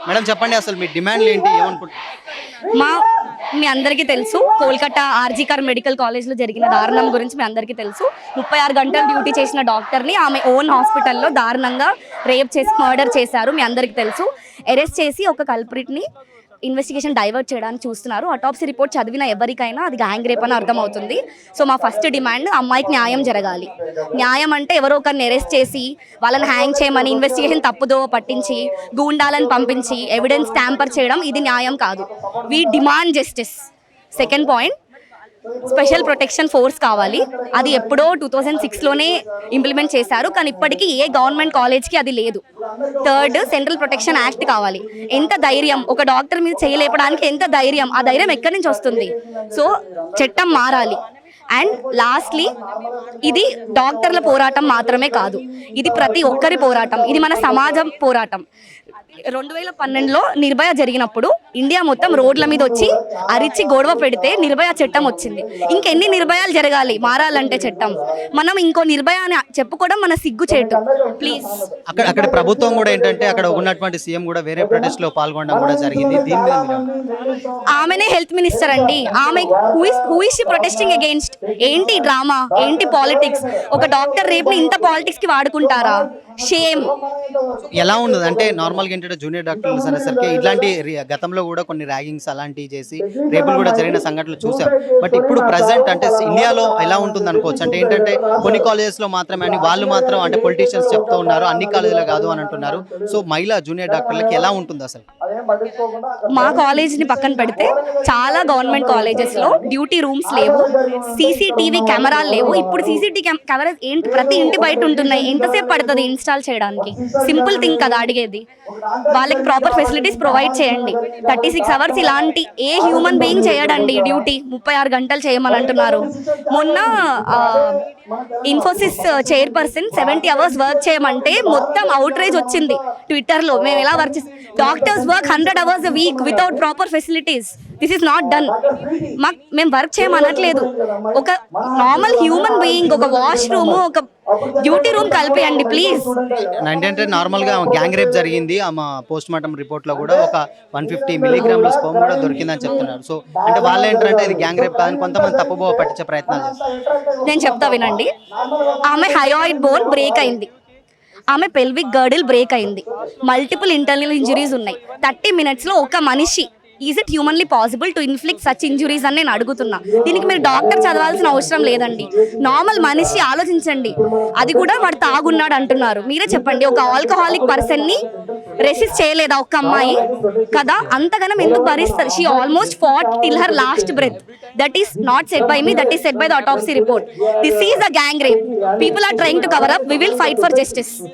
Madam చెప్పండి అసలు మీ డిమాండ్లు ఏంటి ఏమనుకుంటున్నారు? మా మీ అందరికీ తెలుసు కోల్కతా ఆర్జీకర్ మెడికల్ కాలేజ్లో జరిగిన దారుణం గురించి మీ అందరికీ తెలుసు. 36 గంటలు డ్యూటీ చేసిన డాక్టర్ని ఆమె ఓన్ హాస్పిటల్లో దారుణంగా రేప్ చేసి మర్డర్ చేశారు. మీ అందరికీ తెలుసు. అరెస్ట్ చేసి ఒక కల్ప్రిట్ని ఇన్వెస్టిగేషన్ డైవర్ట్ చేయడానికి చూస్తున్నారు. అటాప్సీ రిపోర్ట్ చదివిన ఎవరికైనా అది గ్యాంగ్ రేప్ అని అర్థమవుతుంది. సో మా ఫస్ట్ డిమాండ్ అమ్మాయికి న్యాయం జరగాలి. న్యాయం అంటే ఎవరో ఒకరిని అరెస్ట్ చేసి వాళ్ళని హ్యాంగ్ చేయమని ఇన్వెస్టిగేషన్ తప్పుదో పట్టించి గూండాలను పంపించి ఎవిడెన్స్ ట్యాంపర్ చేయడం ఇది న్యాయం కాదు. We demand justice. Second point, special protection force కావాలి. అది ఎప్పుడో 2006లోనే ఇంప్లిమెంట్ చేశారు, కానీ ఇప్పటికీ ఏ గవర్నమెంట్ కాలేజ్కి అది లేదు. థర్డ్, సెంట్రల్ ప్రొటెక్షన్ యాక్ట్ కావాలి. ఎంత ధైర్యం ఒక డాక్టర్ మీద చేయలేపడానికి, ఎంత ధైర్యం, ఆ ధైర్యం ఎక్కడి నుంచి వస్తుంది? సో చట్టం మారాలి. అండ్ లాస్ట్లీ, ఇది డాక్టర్ల పోరాటం మాత్రమే కాదు, ఇది ప్రతి ఒక్కరి పోరాటం, ఇది మన సమాజం పోరాటం. 2012లో నిర్భయ జరిగినప్పుడు ఇండియా మొత్తం రోడ్ల మీద వచ్చి అరిచి గొడవ పెడితే నిర్భయ చట్టం వచ్చింది. ఇంకెన్ని నిర్భయాలు జరగాలి మారాలంటే చట్టం? మనం ఇంకో నిర్భయ అని చెప్పుకోవడం మన సిగ్గుచేటు. ప్లీజ్. అక్కడ ప్రభుత్వం కూడా ఏంటంటే అక్కడ ఉన్నటువంటి సీఎం కూడా వేరే ప్రొటెస్ట్ లో పాల్గొనడం కూడా జరిగింది. దీని మీద ఆమెనే హెల్త్ మినిస్టర్ అండి. ఆమె who is she protesting against? ఏంటి డ్రామా, ఏంటి పాలిటిక్స్? ఒక డాక్టర్ రేపు ఇంత పాలిటిక్స్ కి వాడుకుంటారా? షేమ్. ఎలా ఉండదు అంటే నార్మల్గా ఏంటంటే జూనియర్ డాక్టర్లు అనేసరికి ఇట్లాంటి గతంలో కూడా కొన్ని ర్యాగింగ్స్ అలాంటివి చేసి రేపులు కూడా జరిగిన సంఘటనలు చూసాం. బట్ ఇప్పుడు ప్రజెంట్ అంటే ఇండియాలో ఎలా ఉంటుంది అనుకోవచ్చు అంటే ఏంటంటే కొన్ని కాలేజెస్ లో మాత్రమే అని వాళ్ళు మాత్రం అంటే పొలిటీషియన్స్ చెప్తూ ఉన్నారు, అన్ని కాలేజీలో కాదు అని అంటున్నారు. సో మహిళా జూనియర్ డాక్టర్లకి ఎలా ఉంటుంది అసలు? మా కాలేజ్ని పక్కన పెడితే చాలా గవర్నమెంట్ కాలేజెస్లో డ్యూటీ రూమ్స్ లేవు, సీసీటీవీ కెమెరాలు లేవు. ఇప్పుడు సీసీటీవీ కెమెరాస్ ఏంటి ప్రతి ఇంటి బయట ఉంటున్నాయి. ఎంతసేపు పడుతుంది ఇన్స్టాల్ చేయడానికి? సింపుల్ థింగ్ కదా అడిగేది. వాళ్ళకి ప్రాపర్ ఫెసిలిటీస్ ప్రొవైడ్ చేయండి. 36 అవర్స్ ఇలాంటి ఏ హ్యూమన్ బీయింగ్ చేయడండి డ్యూటీ. 36 గంటలు చేయమని అంటున్నారు. మొన్న ఇన్ఫోసిస్ చైర్పర్సన్ 70 అవర్స్ వర్క్ చేయమంటే మొత్తం అవుట్రేజ్ వచ్చింది ట్విట్టర్లో. మేము ఎలా వర్క్ చేస్తాం? Doctors work 100 hours week without proper facilities. This is not done. మేము వర్క్ చేయమనట్లేదు. ఒక నార్మల్ హ్యూమన్ బీయింగ్ ఒక వాష్రూమ్, ఒక డ్యూటీ రూమ్ కలిపేయండి ప్లీజ్. అంటే నార్మల్ గా గ్యాంగ్ రేప్ జరిగింది. ఆమె పోస్ట్ మార్టం రిపోర్ట్ లో కూడా ఒక 150 మిల్లీగ్రాముల స్పర్మ్ కూడా దొరికిందని చెప్తున్నారు. సో అంటే వాళ్ళు ఏంటంటే ఇది గ్యాంగ్ రేప్ కాదని కొంతమంది తప్పుబోవ పట్టించే ప్రయత్నాలు చేస్తారు. నేను చెప్తా వినండి. ఆమె హయోయిడ్ బోన్ బ్రేక్ అయింది, ఆమె పెల్విక్ గర్డిల్ బ్రేక్ అయింది, మల్టిపుల్ ఇంటర్నల్ ఇంజరీస్ ఉన్నాయి. 30 minutes ఒక మనిషి, is it humanly possible to inflict such injuries అని నేను అడుగుతున్నా. దీనికి మీరు డాక్టర్ చదవాల్సిన అవసరం లేదండి. నార్మల్ మనిషి ఆలోచించండి. అది కూడా వాడు తాగున్నాడు అంటున్నారు. మీరే చెప్పండి, ఒక ఆల్కహాలిక్ పర్సన్ని రెసిస్ట్ చేయలేదా ఒక్క అమ్మాయి కదా? అంతగానం ఎందుకు భరిస్తారు? She almost fought till her last breath. That is not said by me, that is said by the autopsy report. This is a gang rape. People are trying to cover up. We will fight for justice.